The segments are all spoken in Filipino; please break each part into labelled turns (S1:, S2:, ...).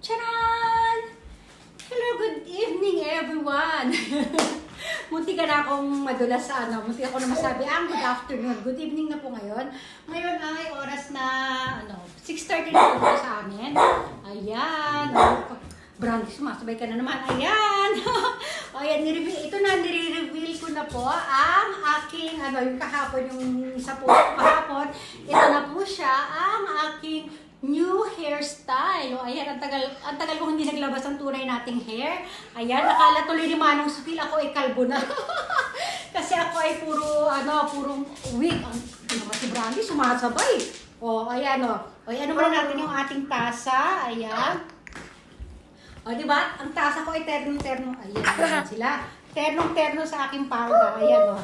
S1: Charan! Hello, good evening everyone! Munti ka na akong madulas sa ano, munti ako na masabi, good afternoon, good evening na po ngayon. Ngayon ay oras na 6:30 na po sa amin. Ayan, Brandy, sumasabay ka na naman. Ayan! Ayan, ito na, nire-reveal ko na po ang aking, yung kahapon, yung sa post ko kahapon. Ito na po siya, ang aking new hairstyle. O, ayan, ang tagal ko hindi naglabas ang tunay nating hair. Ayan, nakala tuloy ni Manong Sutil, ako ay kalbo na. Kasi ako ay puro wig. Ano naman si Brandy, sumasabay. O, ayan o. O, ano muna natin yung ating tasa. Ayan. O, diba? Ang tasa ko ay ternong-terno. Ayan sila. Ternong-terno sa aking palda. Ayan o.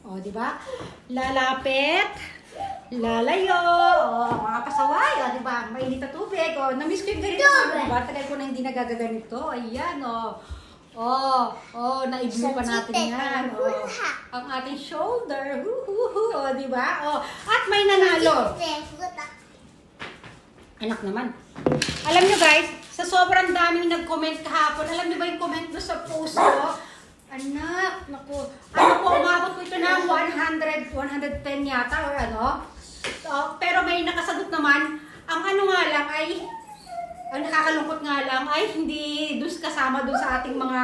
S1: O, diba? Lalapit. Lalayo. O, mga pasaway. O, diba? Mainit na tubig. O, namiss ko yung ganito. Diba? Tagal ko na hindi nagagaganito. Ayan o. Naiblo pa natin yan. O, ang ating shoulder. O, diba? O, at may nanalo. Anak naman. Alam nyo guys, sa sobrang daming nag-comment kahapon, alam nyo ba yung comment doon sa post ko? Anak, naku. Umabot ko ito ng 110 yata or ano. Pero may nakasagot naman. Ang nakakalungkot nga lang ay hindi doon kasama doon sa ating mga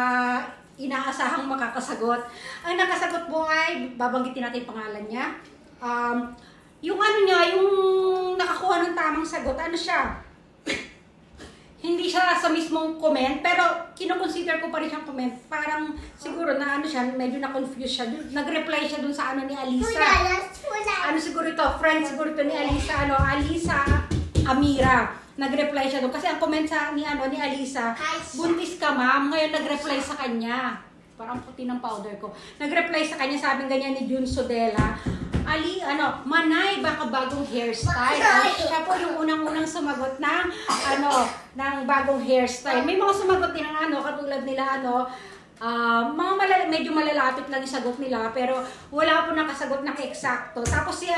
S1: inaasahang makakasagot. Ang nakasagot mo ay, babanggitin natin yung pangalan niya. Yung nakakuha ng tamang sagot, siya? Hindi siya sa mismong comment, pero kinoconsider ko pa rin siyang comment. Parang siguro na medyo na-confuse siya. Nag-reply siya dun sa ni Alisa. Siguro ito, friend siguro ito ni Alisa, Alisa Amira. Nag-reply siya dun. Kasi ang comment ni Alisa, buntis ka ma'am, ngayon nag-reply sa kanya. Parang puti ng powder ko. Nag-reply sa kanya, sabing ganyan ni Jun Sodela. Manay, baka bagong hairstyle. Siya po yung unang-unang sumagot ng bagong hairstyle. May mga sumagot din ng katulad nila, medyo malalapit lang yung sagot nila, pero wala po nakasagot na eksakto. Tapos si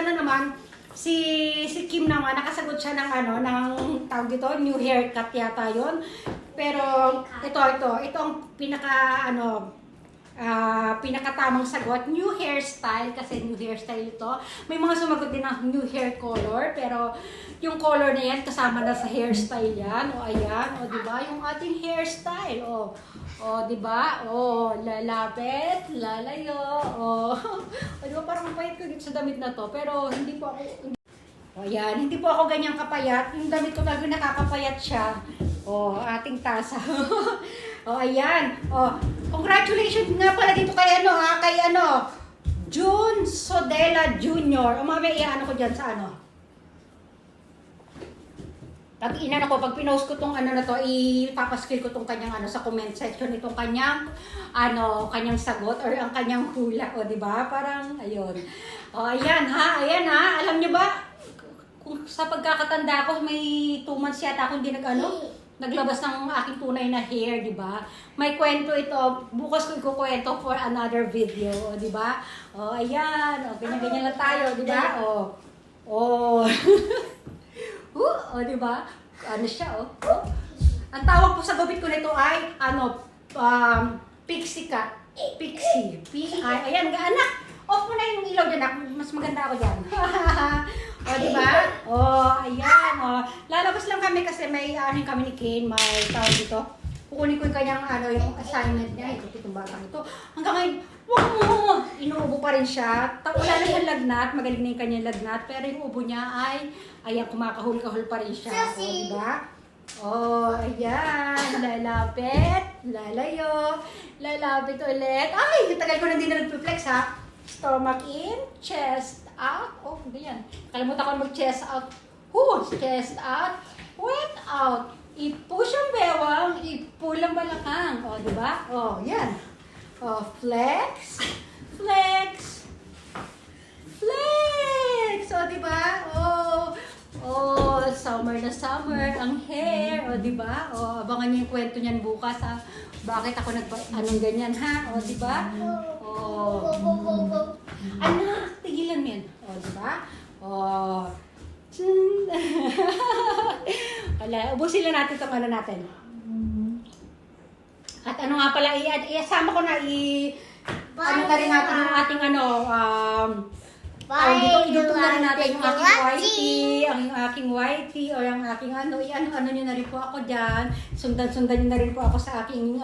S1: Kim naman, nakasagot siya ng tawag dito, new haircut yata yun. Pero ito ang pinakatamang sagot, new hairstyle, kasi new hairstyle ito. May mga sumagot din ng new hair color, pero yung color na yan kasama na sa hairstyle yan. O ayan, o diba, yung ating hairstyle. O diba, lalapit, lalayo, o diba, parang mapayat ko dito sa damit na to, pero hindi po ako ganyang kapayat. Yung damit ko talaga nakakapayat siya. Ating tasa. Ayan. Congratulations nga pala dito kay Jun Sodela Jr. Mamaya ko dyan sa Pag-inan ako, pag pinost ko tong ipapaskill ko tong kanyang sa comment section itong kanyang kanyang sagot or ang kanyang hula, diba? Parang ayun. Ayan ha. Alam niyo ba kung sa pagkakatanda ko may 2 months yata ako hindi naglabas ng aking tunay na hair, di ba? May kwento ito. Bukas ko ikukwento for another video, di ba? Ayan. Ganyan-ganyan lang tayo, di ba? Di ba? Siya. Ang tawag po sa gupit ko nito ay, pixie cut. Pixie. P-I. Ayan, anak. Off mo na yung ilaw dyan. Mas maganda ako dyan. Diba? Ayan. Lalabas lang kami kasi may kami ni Kane, may tawag dito. Kukunin ko yung kanyang yung assignment niya. Ito, itong batang ito. Hanggang ngayon, inuubo pa rin siya. Wala na siyang lagnat, magaling na yung kanyang lagnat. Pero yung ubo niya ay, ayan, kumakahul-kahul pa rin siya. Diba? Ayan. Lalapit, lalayo, lalapit ulit. Ay, tagal ko na hindi na nagpiflex ha. Stomach in, chest out. Ganyan. Kalimutan ko mag-chest out. Chest out, wet out. I-push ang bewang, i-pull ang balakang. Diba? Yan. Flex, flex, flex. Diba? Summer na summer, ang hair. Diba? Abangan niyo yung kwento niyan bukas ha. Bakit ako ganyan ha? Diba? Anak, tigilan mo yan. Diba? Wala, ubusin lang natin itong ano natin. At ano nga pala, isama ko na ano na rin natin yung ating ano, dito na rin natin yung aking whitey, ang aking whitey, o yung aking ano, ano nyo na rin po ako dyan. Sundan nyo na rin po ako sa aking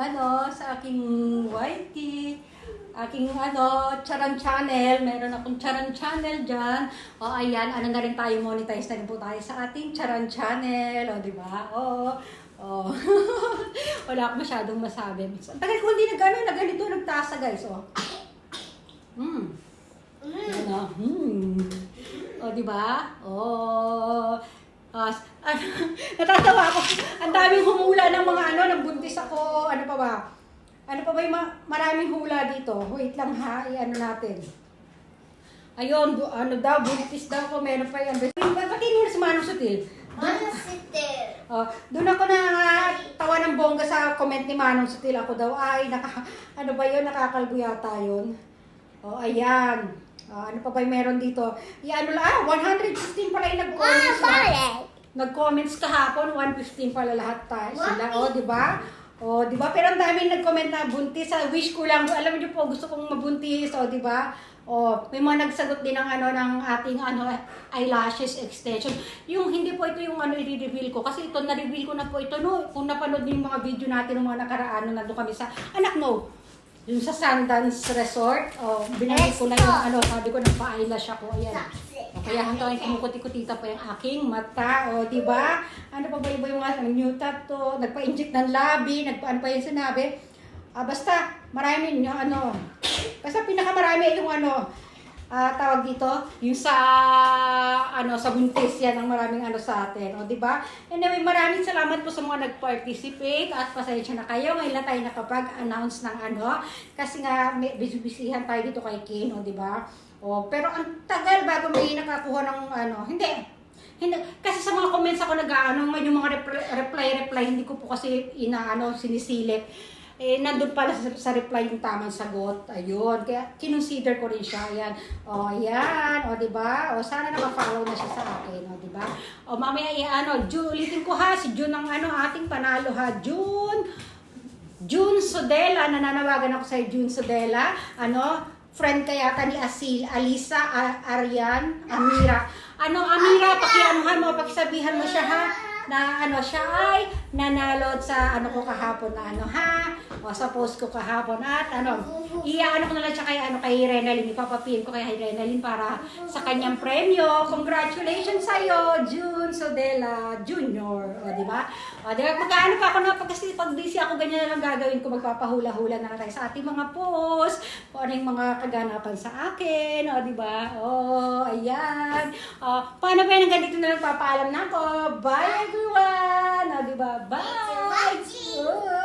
S1: whitey. Aking Charan channel, meron akong Charan channel dyan. O ayan, ano na rin tayo, monetize na rin po tayo sa ating Charan channel, o diba? O. Wala akong masyadong masabi. Tagal ko hindi ganito nagtasa guys, o. O diba? O. Natatawa ako. Ang daming humula ng mga nagbuntis ako. Ano pa ba yung maraming hula dito? Wait lang ha, ano natin. Ayun, buntis daw ko, meron pa yan. Pati mo na si Manong Sutil. Doon ako na tawa ng bongga sa comment ni Manong Sutil. Ako daw, nakakalbo yata yun. Ayan. Ano pa ba yung meron dito? 115 pala yung nag-comments. Nag-comments kahapon, 115 pala lahat sila. Di ba? Di ba? Pero ang daming nag-comment na buntis. Wish ko lang. Alam niyo po, gusto kong mabuntis. Di ba? May mga nagsagot din ng ng ating eyelashes extension. Yung hindi po ito yung i-reveal ko. Kasi ito, na-reveal ko na po ito. No? Kung napanood niyo yung mga video natin ng mga nakaraan, nandun kami sa, yung sa Sundance Resort. Binalik ko na yung sabi ko, nagpa-eyelash ako. Ayan. Kaya hanggang kumukuti-kutita pa yung aking mata. Di ba? Ano pa ba yung new tattoo? Nagpa-inject ng labi. Ano pa yung sinabi? Basta, marami basta pinakamarami yung tawag dito, yung sa buntis yan ang maraming sa atin. Di ba? Anyway, maraming salamat po sa mga nag-participate at pasensya na kayo. Ngayon lang tayo nakapag-announce ng kasi nga busy-busyhan tayo dito kay Ken, di ba? Pero ang tagal bago may nakakuha ng hindi. Kasi sa mga comments ako yung mga reply, hindi ko po kasi sinisilip. Nandun pala sa reply yung tamang sagot. Ayun. Kaya kinonsider ko rin siya. Ayan. Ayan. Diba? Sana naka-follow na siya sa akin. Diba? Mamaya ulitin ko ha. Si June ang ating panalo ha. June Sodela. Nananawagan ako sa June Sodela. Friend kaya ni Alisa, Arian, Amira. Amira, pakisabihan mo siya ha. Na siya ay nanalo sa ko kahapon na sa post ko kahapon at ko na lang siya kay Renalyn, ipapapin ko kay Renalyn para sa kanyang premyo. Congratulations sa'yo, June Sodela Jr. Di ba? Magkaano pa ako kasi pag busy ako, ganyan na lang gagawin ko, magpapahula-hula na tayo sa ating mga post, kung ano yung mga kaganapan sa akin, di ba? Ayan. Paano ba yan? Ganito na lang papaalam na ako. Bye everyone! Di ba? Bye!